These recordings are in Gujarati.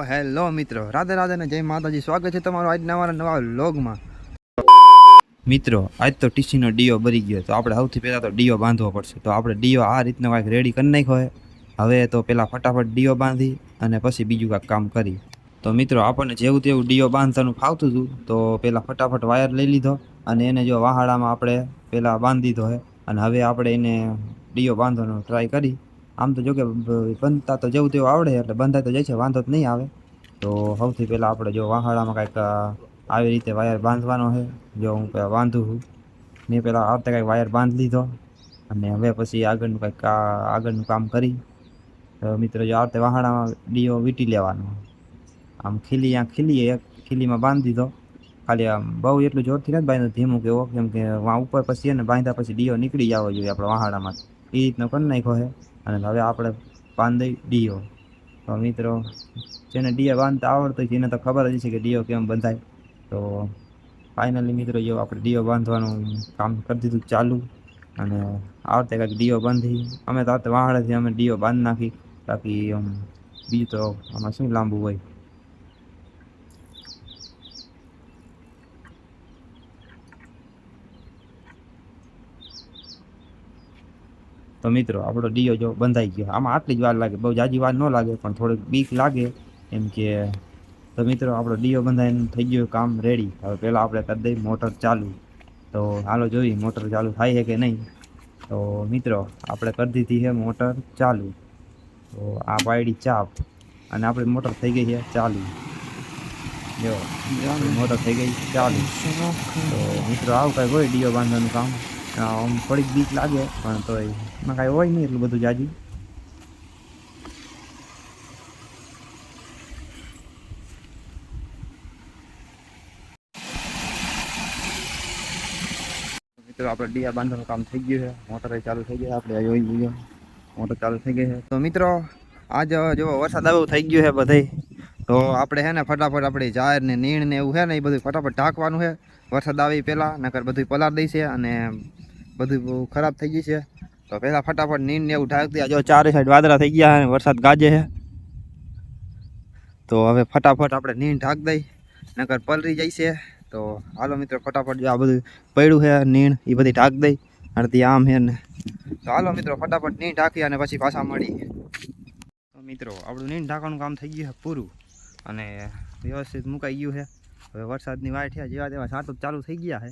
હેલો મિત્રો, રાધે રાધે ને જય માતાજી. સ્વાગત છે તમારું આજના અમારા નવા વ્લોગમાં. મિત્રો, આજ તો ટીસીનો ડીઓ બરી ગયો, તો આપણે સૌથી પહેલાં તો ડીઓ બાંધવો પડશે. તો આપણે ડીઓ આ રીતના કાંઈક રેડી કરી નાખ્યો છે. હવે તો પહેલાં ફટાફટ ડીઓ બાંધી અને પછી બીજું કાંઈક કામ કરી. તો મિત્રો, આપણને જેવું તેવું ડીઓ બાંધવાનું ફાવતું હતું, તો પહેલાં ફટાફટ વાયર લઈ લીધો અને એને જો વાહાડામાં આપણે પહેલાં બાંધી દીધો છે. અને હવે આપણે એને ડીઓ બાંધવાનો ટ્રાય કરી. આમ તો જો કે બંધતા તો જેવું તેવું આવડે એટલે બંધાય તો જાય છે, વાંધો જ નહીં આવે. તો સૌથી પહેલાં આપણે જો વાહાડામાં કાંઈક આવી રીતે વાયર બાંધવાનો છે. જો હું બાંધું છું, મેં પહેલાં આ રીતે કાંઈક વાયર બાંધી લીધો અને હવે પછી આગળનું કાંઈક આગળનું કામ કરી. તો મિત્રો, જો આ રીતે વાહાડામાં ડીઓ વીંટી લેવાનો. આમ ખીલી એક ખીલીમાં બાંધી દીધો. ખાલી આમ બહુ એટલું જોરથી નથી બાંધ્યો, ધીમું કેવો, કેમ કે ઉપર પછી એને બાંધ્યા પછી ડીઓ નીકળી જવો જોઈએ આપણે વાહાડામાં. એ રીતનો કરી નાખ્યો છે. અને હવે આપણે બાંધી ડીઓ. તો મિત્રો, જેને ડીઓ બાંધતા આવડતું હોય એને તો ખબર જ છે કે ડીઓ કેમ બંધાય. તો ફાઇનલી મિત્રો, જો આપણે ડીઓ બાંધવાનું કામ કરી દીધું ચાલુ. અને આ વખતે કાંઈક ડીઓ બાંધી અમે તો આ વખતે વાહાડેથી અમે ડીઓ બાંધી નાખી. બાકી બીજું તો આમાં શું લાંબુ હોય. તો મિત્રો, આપણો ડીઓ જો બંધાઈ ગયો. આમાં આટલી જ વાર લાગે, બહુ જાજી વાર ન લાગે, પણ થોડીક બીક લાગે એમ કે. તો મિત્રો, આપણો ડીઓ બંધાઈને થઈ ગયો, કામ રેડી. હવે પહેલાં આપણે કરી દઈએ મોટર ચાલુ. તો હાલો જોઈએ મોટર ચાલુ થાય છે કે નહીં. તો મિત્રો, આપણે કરી દીધી છે મોટર ચાલુ. તો આ પાયડી ચાપ અને આપણી મોટર થઈ ગઈ છે ચાલુ. જો મોટર થઈ ગઈ ચાલુ. તો મિત્રો, આવું કાંઈ હોય ડીઓ બાંધવાનું કામ. આમ થોડીક બીક લાગે, પણ તો એમાં કાંઈ હોય નહીં એટલું બધું જાજુ. મિત્રો, આપણે ડીયા બાંધવાનું કામ થઈ ગયું છે. મોટર ચાલુ થઈ ગઈ. આપણે જોઈ લઈએ મોટર ચાલુ થઈ ગઈ છે. તો મિત્રો, આજ જો વરસાદ આવ્યો થઈ ગયો છે બધે. તો આપણે છે ને ફટાફટ આપણે જાહેર ને નીણ ને એવું છે ને એ બધું ફટાફટ ઢાંકવાનું છે. વરસાદ આવે પહેલાં, નકર બધું પલાર દઈશે અને બધું ખરાબ થઈ ગઈ છે. તો પહેલાં ફટાફટ નીણ ને એવું ઢાંકી દે. જો ચારે સાઈડ વાદળા થઈ ગયા અને વરસાદ ગાજે છે. તો હવે ફટાફટ આપણે નીણ ઢાંકી દઈ, નકર પલરી જાય છે. તો હાલો મિત્રો, ફટાફટ જો આ બધું પડ્યું છે નીણ એ બધી ઢાંકી દઈ. અડધી આમ છે ને. તો હાલો મિત્રો, ફટાફટ નીણ ઢાંકી અને પછી પાછા મળી. તો મિત્રો, આપણું નીણ ઢાંકવાનું કામ થઈ ગયું છે પૂરું અને વ્યવસ્થિત મુકાઈ ગયું છે. હવે વરસાદની વાટ છે, જેવા તેવા છાંટો ચાલુ થઈ ગયા છે.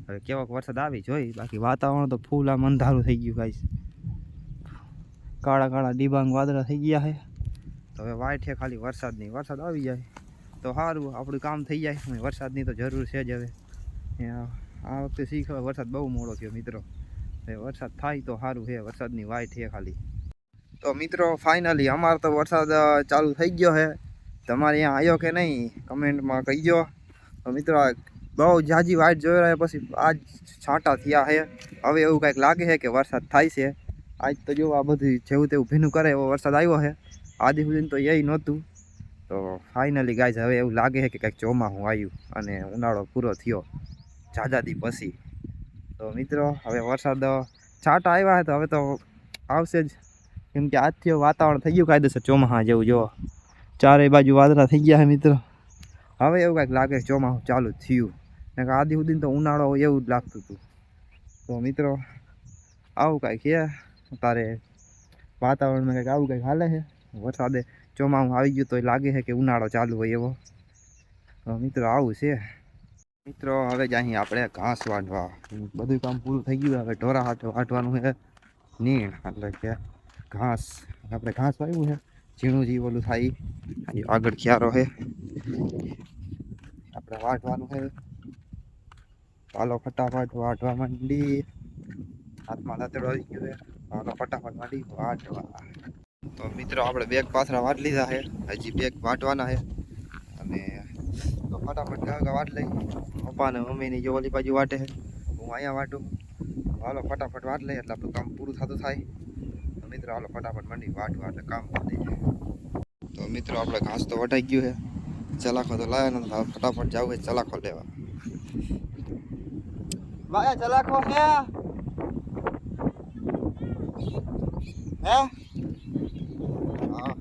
હવે કેવોક વરસાદ આવી જોઈ. બાકી વાતાવરણ તો ફૂલ આમ અંધારું થઈ ગયું ગાઈસ. કાળા કાળા ડિબાંગ વાદળા થઈ ગયા છે. તો હવે વાટ છે ખાલી વરસાદની. વરસાદ આવી જાય તો સારું, આપણું કામ થઈ જાય. વરસાદની તો જરૂર છે જ. હવે આ વખતે શીખવા વરસાદ બહુ મોડો થયો મિત્રો. હવે વરસાદ થાય તો સારું છે. વરસાદની વાટ છે ખાલી. તો મિત્રો, ફાઇનલી અમારો તો વરસાદ ચાલુ થઈ ગયો છે. તમારે અહીંયા આવ્યો કે નહીં કમેન્ટમાં કહીજો. તો મિત્રો, બહુ જાજી વાઇટ જોઈ રહ્યા પછી આજ છાંટા થયા છે. હવે એવું કાંઈક લાગે છે કે વરસાદ થાય છે. આજ તો જો આ બધું જેવું તેવું ભીનું કરે એવો વરસાદ આવ્યો છે. આદિ સુધી તો એ નહોતું. તો ફાઇનલી ગાઈઝ, હવે એવું લાગે છે કે કંઈક ચોમાસું આવ્યું અને ઉનાળો પૂરો થયો જાજાદી પછી. તો મિત્રો, હવે વરસાદ છાંટા આવ્યા છે તો હવે તો આવશે જ, કેમ કે આજથી વાતાવરણ થઈ ગયું કાયદેસર ચોમાસા જેવું. જો ચારે બાજુ વાદળા થઈ ગયા છે મિત્રો. હવે એવું કાંઈક લાગે ચોમાસું ચાલુ થયું. ને આદિ સુધી તો ઉનાળો એવું જ લાગતું હતું. તો મિત્રો, આવું કાંઈક છે તારે વાતાવરણમાં, કંઈક આવું કંઈક હાલે છે. વરસાદે ચોમાસું આવી ગયું તો લાગે છે કે ઉનાળો ચાલુ હોય એવો. તો મિત્રો, આવું છે. મિત્રો, હવે જ અહીં આપણે ઘાસ વાઢવા બધું કામ પૂરું થઈ ગયું. હવે ઢોરા વાઢવાનું છે નીણ, એટલે કે ઘાસ. આપણે ઘાસ વાવ્યું છે ઝીણું જી ઓલું થાય આગળ ક્યારો છે આપણે વાઢવાનું છે. ચાલો ફટાફટ વાઢવા માંડી. હાથમાં દાંતડો આવી ગયો છે. ચાલો ફટાફટ માંડી વાઢવા. તો મિત્રો, આપણે બેગ પાથરા વાટ લીધા છે. હજી બેગ વાટવાના છે. અને તો ફટાફટ વાટ લઈ. પપ્પા ને મમ્મીની જો ઓલી બાજુ વાટે છે, હું અહીંયા વાટું. હાલો ફટાફટ વાટ લઈએ એટલે આપણું કામ પૂરું થતું થાય. તો મિત્રો, હાલો ફટાફટ મંડી વાટવા એટલે કામ થઈ જાય. તો મિત્રો, આપણે ઘાસ તો વટાઈ ગયું છે. ચલાખો તો લાવ્યા નથી. ફટાફટ જવું છે ચલાખો લેવા. ભાઈ ચલાખો છે હે? હા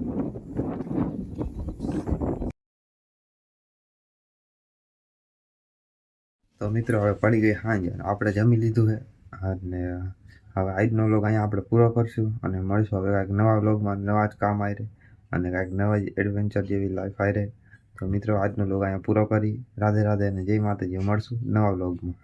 તો મિત્રો હવે પડી ગઈ સાંજ અને આપણે જમી લીધું છે અને હવે આજનો વ્લોગ અહીંયા આપણે પૂરો કરશું અને મળીશું હવે કાંઈક નવા વ્લોગમાં નવા જ કામ આવી અને કાંઈક નવા જ એડવેન્ચર જેવી લાઈફ આવી. તો મિત્રો આજનો વ્લોગ અહીંયા પૂરો કરી રાધે રાધે અને જય માતાજી મળશું નવા વ્લોગમાં.